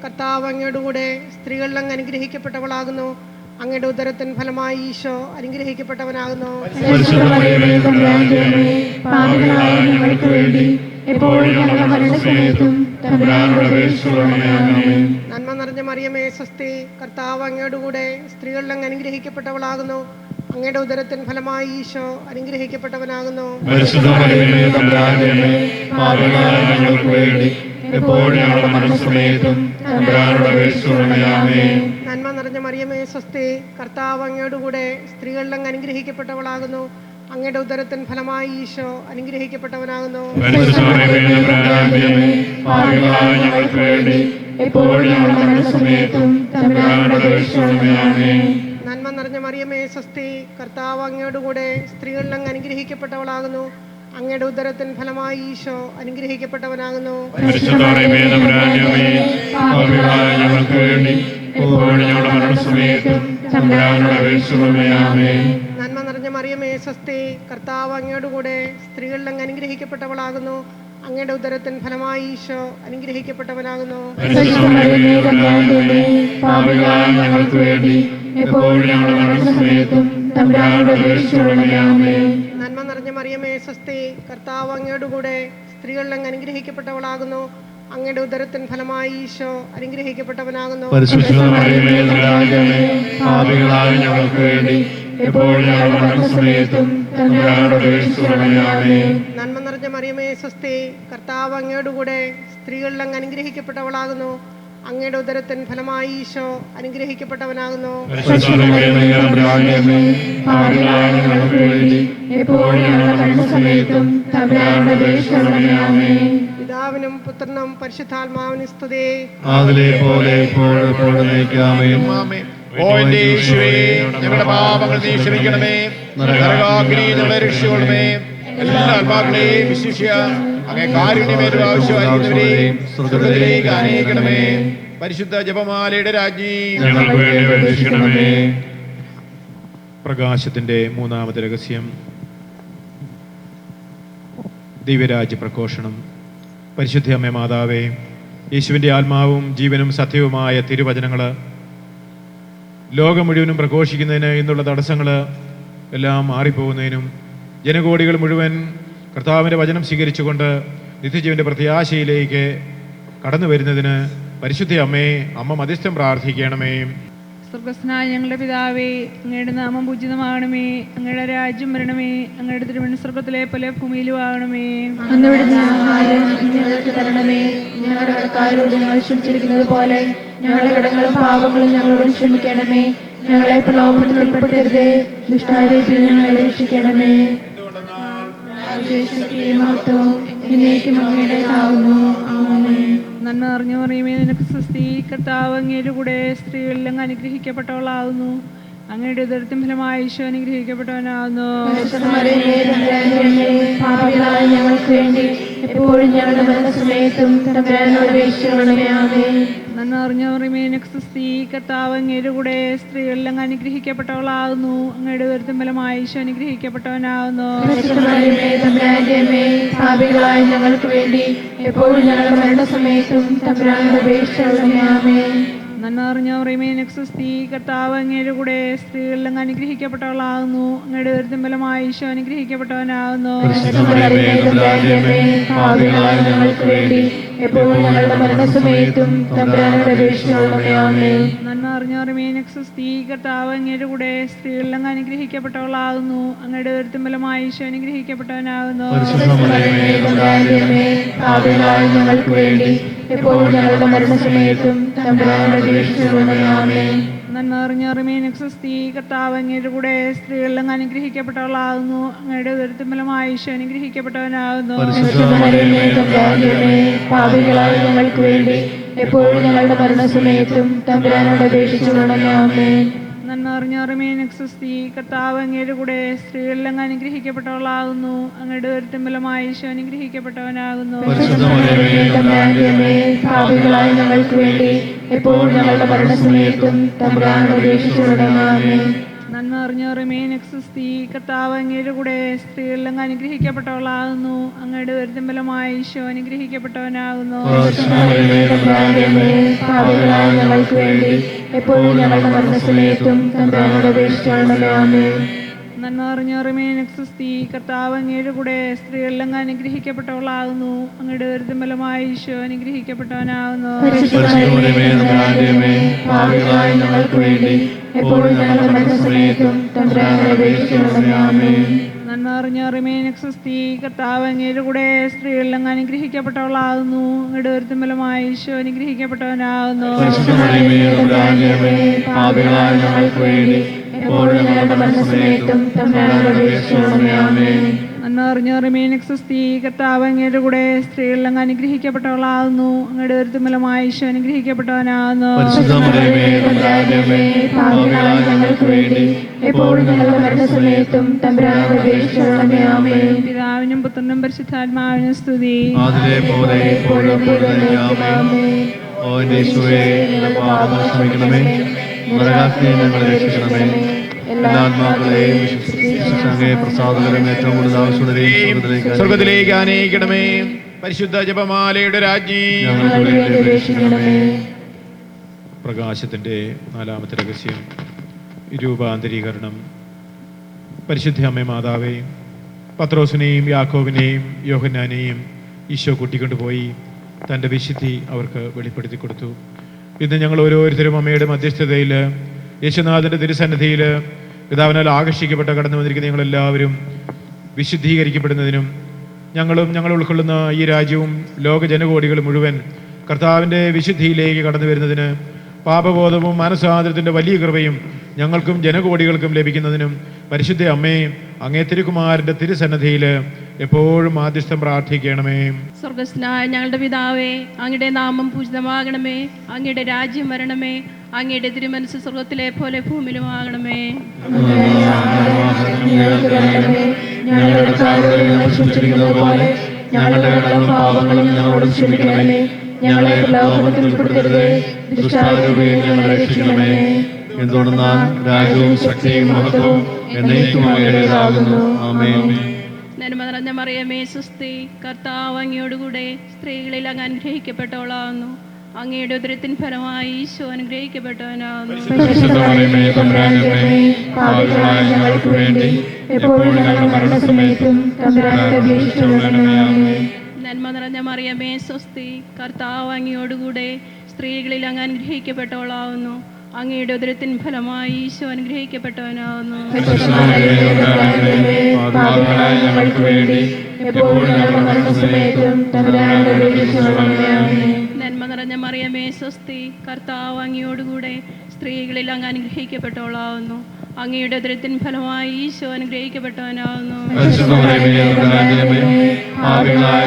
കർത്താവ് അങ്ങയോടുകൂടെ സ്ത്രീകളിൽ അങ്ങ് അനുഗ്രഹിക്കപ്പെട്ടവളാകുന്നു. അങ്ങയുടെ ഉദരത്തിൻ ഫലമായി ഈശോ അനുഗ്രഹിക്കപ്പെട്ടവനാകുന്നു. നന്മ നിറഞ്ഞ മറിയമേ സ്വസ്തി, കർത്താവ് അങ്ങയോടുകൂടെ സ്ത്രീകളിൽ അങ്ങ് അനുഗ്രഹിക്കപ്പെട്ടവളാകുന്നു. അങ്ങയുടെ ഉദരത്തിൻ ഫലമായി ഈശോ അനുഗ്രഹിക്കപ്പെട്ടവനാകുന്നു. നന്മ നിറഞ്ഞ മറിയമേ സ്വസ്തി, കർത്താവ് അങ്ങയോടുകൂടെ സ്ത്രീകളിൽ അങ്ങ് അനുഗ്രഹിക്കപ്പെട്ടവളാകുന്നു. അങ്ങയുടെ ഉദരത്തിൻ ഫലമായി ഈശോ അനുഗ്രഹിക്കപ്പെട്ടവനാകുന്നു. നന്മ നിറഞ്ഞ മറിയമേ സ്വസ്തി, കർത്താവ് അങ്ങയോടുകൂടെ സ്ത്രീകളിൽ അങ്ങ് അനുഗ്രഹിക്കപ്പെട്ടവളാകുന്നു. അങ്ങയുടെ ഉദരത്തിൻ ഫലമായി ഈശോ അനുഗ്രഹിക്കപ്പെട്ടവനാകുന്നു. നന്മ നിറഞ്ഞ മറിയമേ സ്വസ്തി, കർത്താവ് അങ്ങയോടുകൂടെ സ്ത്രീകളിൽ അങ്ങ് അനുഗ്രഹിക്കപ്പെട്ടവളാകുന്നു. അങ്ങയുടെ ഉദരത്തിൻ ഫലമായി ഈശോ അനുഗ്രഹിക്കപ്പെട്ടവനാകുന്നു. നന്മ നിറഞ്ഞ മറിയമേ സ്വസ്തി, കർത്താവ് അങ്ങയോടുകൂടെ സ്ത്രീകളിൽ അങ്ങ് അനുഗ്രഹിക്കപ്പെട്ടവളാകുന്നു. അങ്ങയുടെ ഉദരത്തിൻ ഫലമായി ഈശോ അനുഗ്രഹിക്കപ്പെട്ടവനാകുന്നു. നന്മ നിറഞ്ഞ മറിയമേ സ്വസ്തി, കർത്താവ് അങ്ങയോടുകൂടെ സ്ത്രീകളിൽ അങ്ങ് അനുഗ്രഹിക്കപ്പെട്ടവളാകുന്നു. അങ്ങയുടെ ഉദരത്തിൻ ഫലമായി ഈശോ അനുഗ്രഹിക്കപ്പെട്ടവനാകുന്നു. പിതാവിനും പുത്രനും പരിശുദ്ധാത്മാവിനും സ്തുതി. ഞങ്ങളുടെ പാപങ്ങൾ നീ ക്ഷമിക്കണമേ, നരകാഗ്നി ഞങ്ങളെ രക്ഷിക്കണമേ, എല്ലാ ആത്മാക്കളെയും വിശിഷ്യ അങ്ങേ കാരുണ്യമേറ്റവും ആവശ്യമായിരിക്കുന്നവരെയും സ്വർഗ്ഗത്തിലേക്ക് ആനയിക്കണമേ. പരിശുദ്ധ ജപമാലയുടെ രാജ്ഞി ഞങ്ങൾക്ക് വേണ്ടി അപേക്ഷിക്കണമേ. പ്രകാശത്തിന്റെ മൂന്നാമത്തെ രഹസ്യം, ദിവ്യരാജ്യ പ്രഘോഷണം. പരിശുദ്ധ അമ്മേ മാതാവേ, യേശുവിൻ്റെ ആത്മാവും ജീവനും സത്യവുമായ തിരുവചനങ്ങൾ ലോകം മുഴുവനും പ്രഘോഷിക്കുന്നതിന് ഇന്നുള്ള തടസ്സങ്ങൾ എല്ലാം മാറിപ്പോകുന്നതിനും ജനകോടികൾ മുഴുവൻ കർത്താവിൻ്റെ വചനം സ്വീകരിച്ചുകൊണ്ട് നിത്യജീവൻ്റെ പ്രത്യാശയിലേക്ക് കടന്നു വരുന്നതിന് പരിശുദ്ധ അമ്മയെ അമ്മ മധ്യസ്ഥം പ്രാർത്ഥിക്കണമേ. സ്വർഗസ്നായ ഞങ്ങളുടെ പിതാവേ, അങ്ങയുടെ നാമം പൂജിതമാകണമേ, അങ്ങയുടെ രാജ്യം വരണമേ, അങ്ങയുടെ തിരുമനസ് സ്വർഗത്തിലെ പോലെ ഭൂമിയിലും ആകണമേ. ഞങ്ങൾക്ക് തരണമേ, ഞങ്ങളുടെ കടക്കാരോട് ഞങ്ങൾ ക്ഷമിച്ചിരിക്കുന്നത് പോലെ ഞങ്ങളുടെ കടങ്ങളും പാപങ്ങളും ഞങ്ങളോട് ക്ഷമിക്കണമേ. ഞങ്ങളെ പ്രലോഭനത്തിൽ ഉൾപ്പെടുത്തരുതേ, ദുഷ്ടാരൂപിയിൽ ഞങ്ങളെ രക്ഷിക്കണമേ. നന്മ നിറഞ്ഞ മറിയമേ നിനക്ക് സ്വസ്തി, കർത്താവ് അങ്ങയുടെ കൂടെ സ്ത്രീകളിൽ അങ്ങ് അനുഗ്രഹിക്കപ്പെട്ടവളാകുന്നു. അങ്ങയുടെ ഉദരത്തിൻ ഫലമായി ഈശോ അനുഗ്രഹിക്കപ്പെട്ടവനാകുന്നു. ഞങ്ങൾക്ക് വേണ്ടി എപ്പോഴും ഞങ്ങളുടെ മരണസമയത്തും തമ്പുരാനോട് അപേക്ഷിക്കണമേ. ആമേൻ. നന്മ നിറഞ്ഞ മറിയമേ നിനക്ക് സ്വസ്തി, കർത്താവ് അങ്ങയുടെ കൂടെ സ്ത്രീകളിൽ അങ്ങ് അനുഗ്രഹിക്കപ്പെട്ടവളാകുന്നു. അങ്ങയുടെ ഉദരത്തിൻ ഫലമായി ഈശോ അനുഗ്രഹിക്കപ്പെട്ടവനാകുന്നു. പാപികളായ ഞങ്ങൾക്ക് വേണ്ടി എപ്പോഴും ഞങ്ങളുടെ മരണസമയത്തും തമ്പുരാനോട് അപേക്ഷിക്കണമേ. ആമേൻ. നന്മ നിറഞ്ഞ മറിയമേ നിനക്ക് സ്വസ്തി, കർത്താവ് അങ്ങയുടെ കൂടെ സ്ത്രീകളിൽ അങ്ങ് അനുഗ്രഹിക്കപ്പെട്ടവളാകുന്നു. അങ്ങയുടെ ഉദരത്തിൻ ഫലമായി ഈശോ അനുഗ്രഹിക്കപ്പെട്ടവനാകുന്നു. പാപികളായ ഞങ്ങൾക്ക് വേണ്ടി എപ്പോഴും ഞങ്ങളുടെ മരണസമയത്തും തമ്പുരാനോട് അപേക്ഷിക്കണമേ. ആമേൻ. നന്മ നിറഞ്ഞ മറിയമേ നിനക്ക് സ്വസ്തി, കർത്താവ് അങ്ങയുടെ കൂടെ സ്ത്രീകളിൽ അങ്ങ് അനുഗ്രഹിക്കപ്പെട്ടവളാകുന്നു. അങ്ങയുടെ ഉദരത്തിൻ ഫലമായി ഈശോ അനുഗ്രഹിക്കപ്പെട്ടവനാകുന്നു. പാപികളായ ഞങ്ങൾക്ക് വേണ്ടി എപ്പോഴും ഞങ്ങളുടെ മരണസമയത്തും തമ്പുരാനോട് അപേക്ഷിക്കണമേ. ആമേൻ. നന്മ നിറഞ്ഞ മറിയമേ നിനക്ക് സ്വസ്തി, കർത്താവ് അങ്ങയുടെ കൂടെ സ്ത്രീകളിൽ അങ്ങ് അനുഗ്രഹിക്കപ്പെട്ടവളാകുന്നു. അങ്ങയുടെ ഉദരത്തിൻ ഫലമായി ഈശോ അനുഗ്രഹിക്കപ്പെട്ടവനാകുന്നു. പാപികളായ ഞങ്ങൾക്ക് വേണ്ടി എപ്പോഴും ഞങ്ങളുടെ മരണസമയത്തും തമ്പുരാനോട് അപേക്ഷിക്കണമേ. ആമേൻ. നന്മ നിറഞ്ഞ മറിയമേ നിനക്ക് സ്വസ്തി, കർത്താവ് അങ്ങയുടെ കൂടെ സ്ത്രീകളിൽ അങ്ങ് അനുഗ്രഹിക്കപ്പെട്ടവളാകുന്നു. അങ്ങയുടെ ഉദരത്തിൻ ഫലമായി ഈശോ അനുഗ്രഹിക്കപ്പെട്ടവനാകുന്നു. പാപികളായ ഞങ്ങൾക്ക് വേണ്ടി എപ്പോഴും ഞങ്ങളുടെ മരണസമയത്തും തമ്പുരാനോട് അപേക്ഷിക്കണമേ. ആമേൻ. നന്മ അറിഞ്ഞവരുമേ നക്സസ്തി കർത്താവ് അങ്ങയുടെ കൂടെ സ്ത്രീകളിൽ അങ്ങ് അനുഗ്രഹിക്കപ്പെട്ടവളാകുന്നു. അങ്ങയുടെ ദുരിതം ഫലമായി ഈശോ അനുഗ്രഹിക്കപ്പെട്ടവനാകുന്നു. ഞങ്ങൾക്ക് വേണ്ടി എപ്പോഴും ഞങ്ങളുടെ മരണസമയത്തും തമ്പുരാനോട് അപേക്ഷിച്ചുകൊള്ളണമേ. ആമേൻ. നന്മ അറിഞ്ഞവരുമേ നക്സസ്തി കർത്താവ് അങ്ങയുടെ കൂടെ സ്ത്രീകളിൽ അങ്ങ് അനുഗ്രഹിക്കപ്പെട്ടവളാകുന്നു. അങ്ങയുടെ ദുരിതം ഫലമായി ഈശോ അനുഗ്രഹിക്കപ്പെട്ടവനാകുന്നു. ഞങ്ങൾക്ക് വേണ്ടി എപ്പോഴും ഞങ്ങളുടെ മരണസമയത്തും തമ്പുരാനോട് അപേക്ഷിച്ചുകൊള്ളണമേ. ആമേൻ. നന്മ അറിഞ്ഞവരുമേ നക്സസ്തി കർത്താവ് അങ്ങയുടെ കൂടെ സ്ത്രീകളിൽ അങ്ങ് അനുഗ്രഹിക്കപ്പെട്ടവളാകുന്നു. അങ്ങയുടെ ദുരിതം ഫലമായി ഈശോ അനുഗ്രഹിക്കപ്പെട്ടവനാകുന്നു. ഞങ്ങൾക്ക് വേണ്ടി എപ്പോഴും ഞങ്ങളുടെ മരണസമയത്തും തമ്പുരാനോട് അപേക്ഷിച്ചുകൊള്ളണമേ. ആമേൻ. നന്മ അറിഞ്ഞവരുമേ നക്സസ്തി കർത്താവ് അങ്ങയുടെ കൂടെ സ്ത്രീകളിൽ അങ്ങ് അനുഗ്രഹിക്കപ്പെട്ടവളാകുന്നു. അങ്ങയുടെ ദുരിതം ഫലമായി ഈശോ അനുഗ്രഹിക്കപ്പെട്ടവനാകുന്നു. ഞങ്ങൾക്ക് വേണ്ടി എപ്പോഴും ഞങ്ങളുടെ മരണസമയത്തും തമ്പുരാനോട് അപേക്ഷിച്ചുകൊള്ളണമേ. ആമേൻ. പിതാവിനും പുത്രനും പരിശുദ്ധാത്മാവിനും സ്തുതി. സ്വർഗത്തിലേക്ക് ആനയിക്കണമേ. പരിശുദ്ധ ജപമാലയുടെ രാജ്ഞി, പ്രകാശത്തിൻ്റെ 4ാമത്തെ രഹസ്യം രൂപാന്തരീകരണം. പരിശുദ്ധ അമ്മ മാതാവേ, പത്രോസിനെയും യാക്കോബിനെയും യോഹന്നാനെയും ഈശോ കൂട്ടിക്കൊണ്ടുപോയി തൻ്റെ വിശുദ്ധി അവർക്ക് വെളിപ്പെടുത്തി കൊടുത്തു. ഇന്ന് ഞങ്ങൾ ഓരോരുത്തരും അമ്മയുടെ മധ്യസ്ഥതയിൽ യേശുനാഥൻ്റെ തിരുസന്നിധിയിൽ പിതാവിനാൽ ആകർഷിക്കപ്പെട്ട കടന്നു വന്നിരിക്കുന്ന ഞങ്ങളെല്ലാവരും വിശുദ്ധീകരിക്കപ്പെടുന്നതിനും ഞങ്ങളും ഞങ്ങൾ ഉൾക്കൊള്ളുന്ന ഈ രാജ്യവും ലോക ജനകോടികൾ മുഴുവൻ കർത്താവിൻ്റെ വിശുദ്ധിയിലേക്ക് കടന്നു വരുന്നതിന് പാപബോധവും മാനസാന്തരത്തിൻ്റെ വലിയ കൃപയും ഞങ്ങൾക്കും ജനകോടികൾക്കും ലഭിക്കുന്നതിനും പരിശുദ്ധ അമ്മേ, അങ്ങേ തിരുകുമാരൻ്റെ തിരുസന്നിധിയിൽ എപ്പോഴും മാധ്യസ്ഥം പ്രാർത്ഥിക്കണമേ. സ്വർഗസ്നായ ഞങ്ങളുടെ പിതാവേ, അങ്ങയുടെ നാമം പൂജിതമാകണമേ. അങ്ങയുടെ രാജ്യം വരണമേ. അങ്ങയുടെ തിരുമനസ്സ് സ്വർഗത്തിലെ പോലെ ഭൂമിയിലുമാകണമേ. ഞങ്ങളെ പ്രലോഭനത്തിൽ ഉൾപ്പെടുത്തരുതേ, ദുഷ്ടാരൂപിയിൽ ഞങ്ങളെ രക്ഷിക്കണമേ. എന്തുകൊണ്ടെന്നാൽ രാജ്യവും ശക്തിയും മഹത്വവും എന്നേക്കും അങ്ങയുടേതാകുന്നു. ആമേൻ. നന്മ നിറഞ്ഞ മറിയമേ സ്വസ്തി, കർത്താവ് അങ്ങയോടുകൂടെ സ്ത്രീകളിൽ അങ്ങ് അനുഗ്രഹിക്കപ്പെട്ടവളാകുന്നു. അങ്ങയുടെ ഉദരത്തിൻ ഫലമായി ഈശോ അനുഗ്രഹിക്കപ്പെട്ടവനാകുന്നു. ഞങ്ങൾക്ക് വേണ്ടി എപ്പോഴും ഞങ്ങളുടെ മരണസമയത്തും തമ്പുരാനോട് അപേക്ഷിച്ചുകൊള്ളണമേ. ആമേൻ. നന്മ നിറഞ്ഞ മറിയമേ സ്വസ്തി, കർത്താവ് അങ്ങയോടുകൂടെ സ്ത്രീകളിൽ അങ്ങ് അനുഗ്രഹിക്കപ്പെട്ടവളാകുന്നു. അങ്ങയുടെ ഉദരത്തിൻ ഫലമായി ഈശോ അനുഗ്രഹിക്കപ്പെട്ടവനാകുന്നു. ഞങ്ങൾക്ക് വേണ്ടി എപ്പോഴും ഞങ്ങളുടെ മരണസമയത്തും തമ്പുരാനോട് അപേക്ഷിച്ചുകൊള്ളണമേ. ആമേൻ. നന്മ നിറഞ്ഞ മറിയമേ സ്വസ്തി, കർത്താവ് അങ്ങയോടുകൂടെ സ്ത്രീകളിൽ അങ്ങ് അനുഗ്രഹിക്കപ്പെട്ടവളാകുന്നു. അങ്ങയുടെ ഉദരത്തിൻ ഫലമായി ഈശോ അനുഗ്രഹിക്കപ്പെട്ടവനാകുന്നു.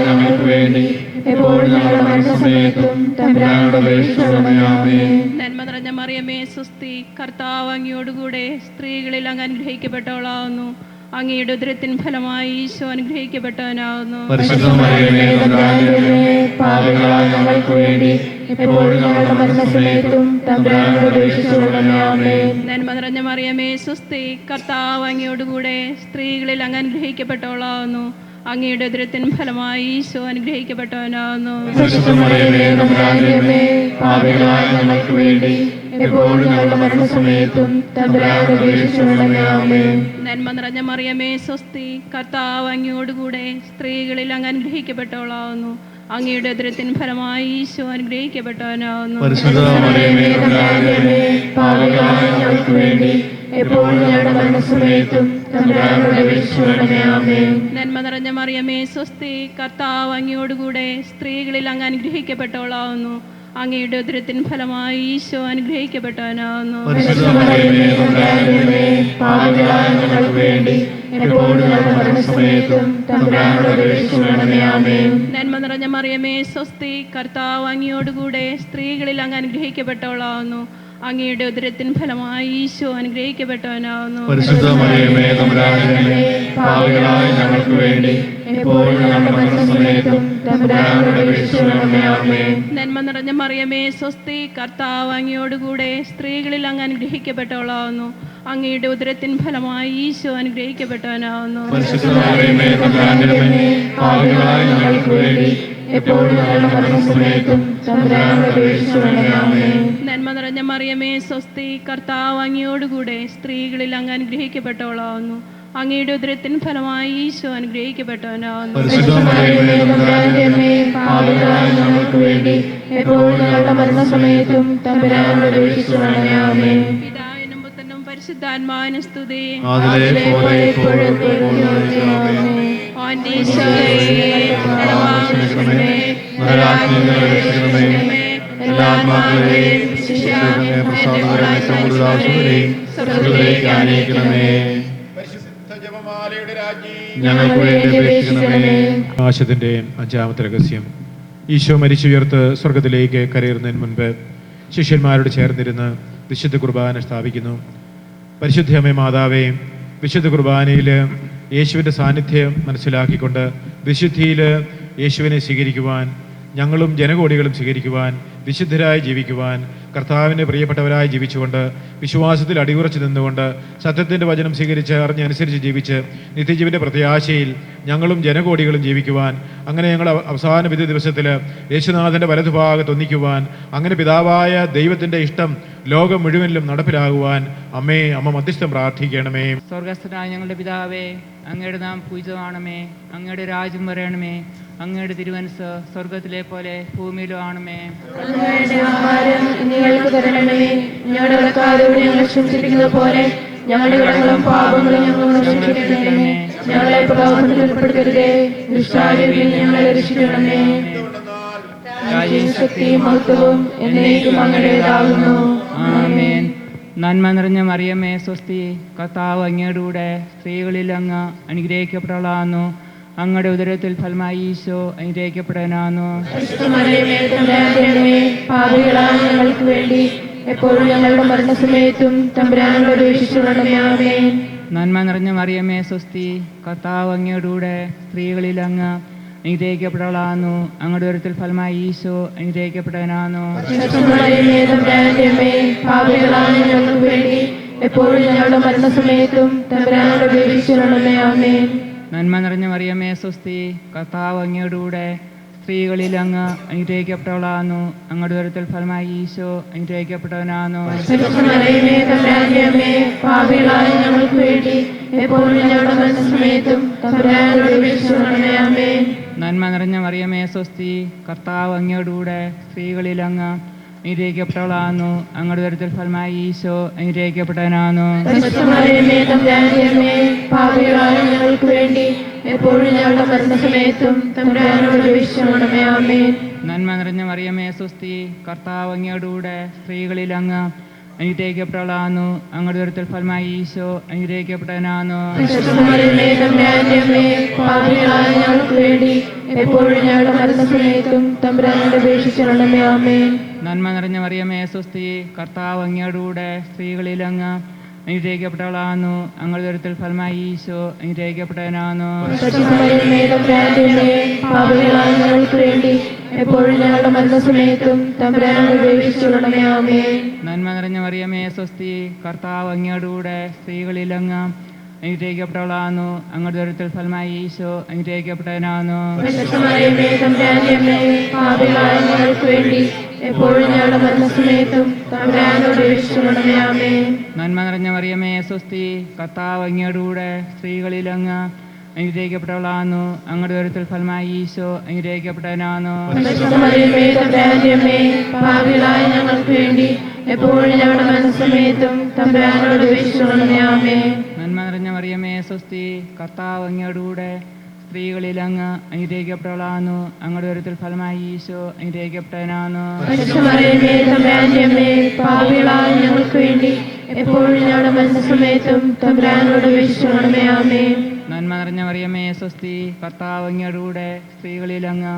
ഞങ്ങൾക്ക് വേണ്ടി എപ്പോഴും ഞങ്ങളുടെ മരണസമയത്തും തമ്പുരാനോട് അപേക്ഷിച്ചുകൊള്ളണമേ. ആമേൻ. നന്മ നിറഞ്ഞ മറിയമേ സ്വസ്തി, കർത്താവ് അങ്ങയോടുകൂടെ സ്ത്രീകളിൽ അങ്ങ് അനുഗ്രഹിക്കപ്പെട്ടവളാകുന്നു. അങ്ങയുടെ ഉദരത്തിൻ ഫലമായി ഈശോ അനുഗ്രഹിക്കപ്പെട്ടവനാകുന്നു. ഞങ്ങൾക്ക് വേണ്ടി എപ്പോഴും ഞങ്ങളുടെ മരണസമയത്തും തമ്പുരാനോട് അപേക്ഷിച്ചുകൊള്ളണമേ. ആമേൻ. നന്മ നിറഞ്ഞ മറിയമേ സ്വസ്തി, കർത്താവ് അങ്ങയോടുകൂടെ സ്ത്രീകളിൽ അങ്ങ് അനുഗ്രഹിക്കപ്പെട്ടവളാകുന്നു. അങ്ങയുടെ ഉദരത്തിൻ ഫലമായി ഈശോ അനുഗ്രഹിക്കപ്പെട്ടവനാകുന്നു. ഞങ്ങൾക്ക് വേണ്ടി എപ്പോഴും ഞങ്ങളുടെ മരണസമയത്തും തമ്പുരാനോട് അപേക്ഷിച്ചുകൊള്ളണമേ. ആമേൻ. നന്മ നിറഞ്ഞ മറിയമേ സ്വസ്തി, കർത്താവ് അങ്ങയോടുകൂടെ സ്ത്രീകളിൽ അങ്ങ് അനുഗ്രഹിക്കപ്പെട്ടവളാകുന്നു. അങ്ങയുടെ ഉദരത്തിൻ ഫലമായി ഈശോ അനുഗ്രഹിക്കപ്പെട്ടവനാകുന്നു. ഞങ്ങൾക്ക് വേണ്ടി എപ്പോഴും ഞങ്ങളുടെ മരണസമയത്തും തമ്പുരാനോട് അപേക്ഷിച്ചുകൊള്ളണമേ. ആമേൻ. നന്മ നിറഞ്ഞ മറിയമേ സ്വസ്തി, കർത്താവ് അങ്ങയോടുകൂടെ സ്ത്രീകളിൽ അങ്ങ് അനുഗ്രഹിക്കപ്പെട്ടവളാകുന്നു. അങ്ങയുടെ ഉദരത്തിൻ ഫലമായി ഈശോ അനുഗ്രഹിക്കപ്പെട്ടവനാകുന്നു. ഞങ്ങൾക്ക് വേണ്ടി എപ്പോഴും ഞങ്ങളുടെ മരണസമയത്തും തമ്പുരാനോട് അപേക്ഷിച്ചുകൊള്ളണമേ. ആമേൻ. നന്മ നിറഞ്ഞ മറിയമേ സ്വസ്തി, കർത്താവ് അങ്ങയോടുകൂടെ സ്ത്രീകളിൽ അങ്ങ് അനുഗ്രഹിക്കപ്പെട്ടവളാകുന്നു. അങ്ങയുടെ ഉദരത്തിൻ ഫലമായി ഈശോ അനുഗ്രഹിക്കപ്പെട്ടവനാകുന്നു. ഞങ്ങൾക്ക് വേണ്ടി എപ്പോഴും ഞങ്ങളുടെ മരണസമയത്തും തമ്പുരാനോട് അപേക്ഷിച്ചുകൊള്ളണമേ. ആമേൻ. നന്മ നിറഞ്ഞ മറിയമേ സ്വസ്തി, കർത്താവ് അങ്ങയോടുകൂടെ സ്ത്രീകളിൽ അങ്ങ് അനുഗ്രഹിക്കപ്പെട്ടവളാകുന്നു. അങ്ങയുടെ ഉദരത്തിൻ ഫലമായി ഈശോ അനുഗ്രഹിക്കപ്പെട്ടവനാകുന്നു. പരിശുദ്ധമറിയമേ തമ്പുരാന്റെ അമ്മേ, പാപികളായ ഞങ്ങൾക്ക് വേണ്ടി എപ്പോഴും ഞങ്ങളുടെ മരണസമയത്തും തമ്പുരാനോട് അപേക്ഷിച്ചുകൊള്ളണമേ. ആമേൻ. നന്മ നിറഞ്ഞ മറിയമേ സ്വസ്തി, കർത്താവ് അങ്ങയോടുകൂടെ സ്ത്രീകളിൽ അങ്ങ് അനുഗ്രഹിക്കപ്പെട്ടവളാവുന്നു. അങ്ങയുടെ ഉദരത്തിൻ ഫലമായി ഈശോ അനുഗ്രഹിക്കപ്പെട്ടവനാവുന്നു. പരിശുദ്ധമറിയമേ തമ്പുരാന്റെ അമ്മേ, പാപികളായ ഞങ്ങൾക്ക് വേണ്ടി എപ്പോഴും ഞങ്ങളുടെ മരണസമയത്തും തമ്പുരാനോട് അപേക്ഷിച്ചുകൊള്ളണമേ. ആമേൻ. പിതാവിനും പുത്രനും പരിശുദ്ധാത്മാവിനും സ്തുതി. അതിലെ പോലെ ഇപ്പോഴും എപ്പോഴും ആമേൻ. ഓന്റെ ഈശോയെ രക്ഷണമേ, നരകാഗ്നിയിൽ രക്ഷിക്കണമേ. എല്ലാ ആത്മാക്കളെയും ശിഷ്യാവിനെ പ്രസാദകരമായ സമുദ്രദാസരെയും സ്വർഗ്ഗത്തിലേക്ക് ആനയിക്കണമേ. പരിശുദ്ധ ജപമാലയുടെ രാജ്ഞി, ഞങ്ങൾക്ക് വേണ്ടി അപേക്ഷിക്കണമേ. ആകാശത്തിൻ്റെ അഞ്ചാമത്തെ രഹസ്യം. ഈശോ മരിച്ചുയർത്ത് സ്വർഗത്തിലേക്ക് കരയേറുന്നതിന് മുൻപ് ശിഷ്യന്മാരോട് ചേർന്നിരുന്ന് വിശുദ്ധ കുർബാന സ്ഥാപിക്കുന്നു. പരിശുദ്ധ അമ്മേ മാതാവേ, വിശുദ്ധ കുർബാനയിൽ യേശുവിൻ്റെ സാന്നിധ്യം മനസ്സിലാക്കിക്കൊണ്ട് വിശുദ്ധിയിൽ യേശുവിനെ സ്വീകരിക്കുവാൻ, ഞങ്ങളും ജനകോടികളും സ്വീകരിക്കുവാൻ, വിശുദ്ധരായി ജീവിക്കുവാൻ, കർത്താവിൻ്റെ പ്രിയപ്പെട്ടവരായി ജീവിച്ചുകൊണ്ട് വിശ്വാസത്തിൽ അടിയുറച്ചു നിന്നുകൊണ്ട് സത്യത്തിൻ്റെ വചനം സ്വീകരിച്ച് അറിഞ്ഞനുസരിച്ച് ജീവിച്ച് നിത്യജീവൻ്റെ പ്രത്യാശയിൽ ഞങ്ങളും ജനകോടികളും ജീവിക്കുവാൻ, അങ്ങനെ ഞങ്ങൾ അവസാന വിധി ദിവസത്തിൽ യേശുനാഥൻ്റെ വലതുഭാഗത്ത് ഒന്നിക്കുവാൻ, അങ്ങനെ പിതാവായ ദൈവത്തിൻ്റെ ഇഷ്ടം ലോകം മുഴുവനിലും നടപ്പിലാകുവാൻ അമ്മ മധ്യസ്ഥം പ്രാർത്ഥിക്കണമേ. സ്വർഗസ്ഥനായ ഞങ്ങളുടെ പിതാവേ, അങ്ങയുടെ നാം പൂജിതമാണമേ. അങ്ങയുടെ രാജ്യം വരണമേ. അങ്ങയുടെ തിരുവനസ് സ്വർഗത്തിലെ പോലെ ഭൂമിയിലും ആണമേ. അങ്ങയുടെ ആഹാരം ഇന്ന് ഞങ്ങൾക്ക് തരണമേ. ഞങ്ങളുടെ കടക്കാരോട് ഞങ്ങൾ ക്ഷമിച്ചിരിക്കുന്നത് പോലെ ഞങ്ങളുടെ കടങ്ങളും പാപങ്ങളും ഞങ്ങളോട് ക്ഷമിക്കണമേ. ഞങ്ങളെ പ്രലോഭനത്തിൽ ഉൾപ്പെടുത്തരുതേ, ദുഷ്ടാരൂപിയിൽ ഞങ്ങളെ രക്ഷിക്കണമേ. രാജ്യവും ശക്തിയും മഹത്വവും എന്നേക്കും അങ്ങയുടേതാകുന്നു. ആമേൻ. നന്മ നിറഞ്ഞ മറിയമേ സ്വസ്തി, കർത്താവ് അങ്ങയുടെ കൂടെ സ്ത്രീകളിൽ അങ്ങ് അനുഗ്രഹിക്കപ്പെട്ടവളാകുന്നു. അങ്ങയുടെ ഉദരത്തിൽ ഫലമായി ഈശോ അനുഗ്രഹിക്കപ്പെടാനാകുന്നു. മറിയമേ തമ്പുരാന്റെ അമ്മേ, പാപികളായ ഞങ്ങൾക്ക് വേണ്ടി എപ്പോഴും ഞങ്ങളുടെ മരണസമയത്തും തമ്പുരാനോട് അപേക്ഷിച്ചുകൊള്ളണമേ. ആമേൻ. നന്മ നിറഞ്ഞ മറിയമേ സ്വസ്തി, കർത്താവ് അങ്ങയുടെ കൂടെ സ്ത്രീകളിൽ അങ്ങ് അനുഗ്രഹിക്കപ്പെട്ടവളാകുന്നു. അങ്ങയുടെ ഉദരത്തിൽ ഫലമായി ഈശോ അനുഗ്രഹിക്കപ്പെടാനാകുന്നു. മറിയമേ തമ്പുരാന്റെ അമ്മേ, പാപികളായ ഞങ്ങൾക്ക് വേണ്ടി എപ്പോഴും ഞങ്ങളുടെ മരണസമയത്തും തമ്പുരാനോട് അപേക്ഷിച്ചുകൊള്ളണമേ. ആമേൻ. നന്മ നിറഞ്ഞ മറിയമേ സ്വസ്തി, കർത്താവ് അങ്ങയുടെ കൂടെ സ്ത്രീകളിൽ അങ്ങ് അനുഗ്രഹിക്കപ്പെട്ടവളാകുന്നു. അങ്ങയുടെ ഉദരത്തിൽ ഫലമായി ഈശോ അനുഗ്രഹിക്കപ്പെട്ടവനാകുന്നു. മറിയമേ തമ്പുരാന്റെ അമ്മേ, പാപികളായ ഞങ്ങൾക്ക് വേണ്ടി എപ്പോഴും ഞങ്ങളുടെ മരണസമയത്തും തമ്പുരാനോട് അപേക്ഷിച്ചുകൊള്ളണമേ. ആമേൻ. നന്മ നിറഞ്ഞ മറിയമേ സ്വസ്തി, കർത്താവ് അങ്ങയുടെ കൂടെ സ്ത്രീകളിൽ അങ്ങ് അനുഗ്രഹിക്കപ്പെട്ടവളാകുന്നു. അങ്ങയുടെ ഉദരത്തിൽ ഫലമായി ഈശോ അനുഗ്രഹിക്കപ്പെട്ടവനാകുന്നു. മറിയമേ തമ്പുരാന്റെ അമ്മേ, പാപികളായ ഞങ്ങൾക്ക് വേണ്ടി എപ്പോഴും ഞങ്ങളുടെ മരണസമയത്തും തമ്പുരാനോട് അപേക്ഷിച്ചുകൊള്ളണമേ. ആമേൻ. നന്മ നിറഞ്ഞ മറിയമേ സ്വസ്തി, കർത്താവ് അങ്ങയുടെ കൂടെ സ്ത്രീകളിൽ അങ്ങ് അനുഗ്രഹിക്കപ്പെട്ടവളാകുന്നു. അങ്ങയുടെ ഉദരത്തിൽ ഫലമായി ഈശോ അനുഗ്രഹിക്കപ്പെട്ടവനാകുന്നു. മറിയമേ തമ്പുരാന്റെ അമ്മേ, പാപികളായ ഞങ്ങൾക്ക് വേണ്ടി എപ്പോഴും ഞങ്ങളുടെ മരണസമയത്തും തമ്പുരാനോട് അപേക്ഷിച്ചുകൊള്ളണമേ. ആമേൻ. നന്മ നിറഞ്ഞ മറിയമേ സ്വസ്തി, കർത്താവ് അങ്ങയുടെ കൂടെ സ്ത്രീകളിൽ അങ്ങ് അനുഗ്രഹിക്കപ്പെട്ടവളാകുന്നു. അങ്ങയുടെ ഉദരത്തിൽ ഫലമായി ഈശോ അനുഗ്രഹിക്കപ്പെട്ടവനാകുന്നു. മറിയമേ തമ്പുരാന്റെ അമ്മേ, പാപികളായ ഞങ്ങൾക്ക് വേണ്ടി എപ്പോഴും ഞങ്ങളുടെ മരണസമയത്തും തമ്പുരാനോട് അപേക്ഷിച്ചുകൊള്ളണമേ. ആമേൻ. നന്മ നിറഞ്ഞ മറിയമേ സ്വസ്തി, കർത്താവ് അങ്ങയുടെ കൂടെ സ്ത്രീകളിൽ അങ്ങ് അനുഗ്രഹിക്കപ്പെട്ടവളാകുന്നു. അങ്ങയുടെ ഉദരത്തിൽ ഫലമായി ഈശോ അനുഗ്രഹിക്കപ്പെട്ടവനാകുന്നു. മറിയമേ തമ്പുരാന്റെ അമ്മേ, പാപികളായ ഞങ്ങൾക്ക് വേണ്ടി എപ്പോഴും ഞങ്ങളുടെ മരണസമയത്തും തമ്പുരാനോട് അപേക്ഷിച്ചുകൊള്ളണമേ. ആമേൻ. നന്മ നിറഞ്ഞ മറിയമേ സ്വസ്തി, കർത്താവ് അങ്ങയുടെ കൂടെ സ്ത്രീകളിൽ അങ്ങ് അനുഗ്രഹിക്കപ്പെട്ടവളാകുന്നു. അങ്ങയുടെ ഉദരത്തിൽ ഫലമായി ഈശോ അനുഗ്രഹിക്കപ്പെട്ടവനാകുന്നു. മറിയമേ തമ്പുരാന്റെ അമ്മേ, പാപികളായ ഞങ്ങൾക്ക് വേണ്ടി എപ്പോഴും ഞങ്ങളുടെ മരണസമയത്തും തമ്പുരാനോട് അപേക്ഷിച്ചുകൊള്ളണമേ. ആമേൻ. നന്മ നിറഞ്ഞ മറിയമേ സ്വസ്തി, കർത്താവ് അങ്ങയുടെ കൂടെ സ്ത്രീകളിൽ അങ്ങ് അനുഗ്രഹിക്കപ്പെട്ടവളാകുന്നു. അങ്ങയുടെ ഉദരത്തിൽ ഫലമായി ഈശോ അനുഗ്രഹിക്കപ്പെട്ടവനാകുന്നു. മറിയമേ തമ്പുരാന്റെ അമ്മേ, പാപികളായ ഞങ്ങൾക്ക് വേണ്ടി എപ്പോഴും ഞങ്ങളുടെ മരണസമയത്തും തമ്പുരാനോട് അപേക്ഷിച്ചുകൊള്ളണമേ. ആമേൻ. നന്മ നിറഞ്ഞ മറിയമേ സ്വസ്തി, കർത്താവ് അങ്ങയുടെ കൂടെ സ്ത്രീകളിൽ അങ്ങ്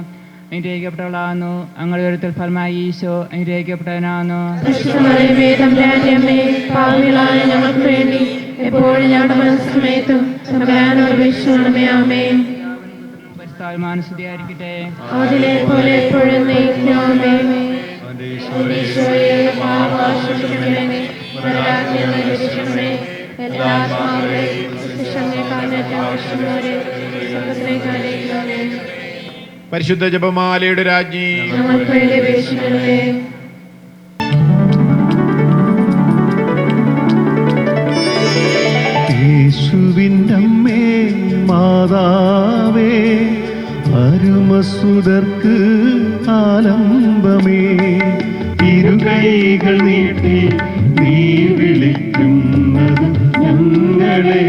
അനുഗ്രഹിക്കപ്പെട്ടവളാകുന്നു. അങ്ങയുടെ ഉദരത്തിൽ ഫലമായി ഈശോ അനുഗ്രഹിക്കപ്പെട്ടവനാകുന്നു. മറിയമേ തമ്പുരാന്റെ അമ്മേ, പാപികളായ ഞങ്ങൾക്ക് വേണ്ടി എപ്പോഴും ഞങ്ങളുടെ മരണസമയത്തും തമ്പുരാനോട് അപേക്ഷിച്ചുകൊള്ളണമേ. ആമേൻ. പരിശുദ്ധാത്മാനുസ്തുതിയായിരിക്കട്ടെ. അതിലെ പോലെ എപ്പോഴും എന്നേക്കും. ആമേൻ. ഈശോയെ പാപം ക്ഷമിക്കണമേ, നരകാഗ്നിയിൽ നിന്ന് രക്ഷിക്കണമേ. എല്ലാ ആത്മാക്കളെയും ശിക്ഷണേക്കാളേറ്റവും ആവശ്യമുള്ളവരെ സ്വർഗ്ഗത്തിലേക്ക് അയക്കണമേ. പരിശുദ്ധ ജപമാലയുടെ രാജ്ഞി, ഞങ്ങൾക്ക് വേണ്ടി അപേക്ഷിക്കണമേ. യേശുവിനമ്മേ മാതാവേ അരുമസുതർക്ക് ആലംബമേ, ഇരുകൈകൾ നീട്ടി നീ വിളിക്കുന്നത് ഞങ്ങളെ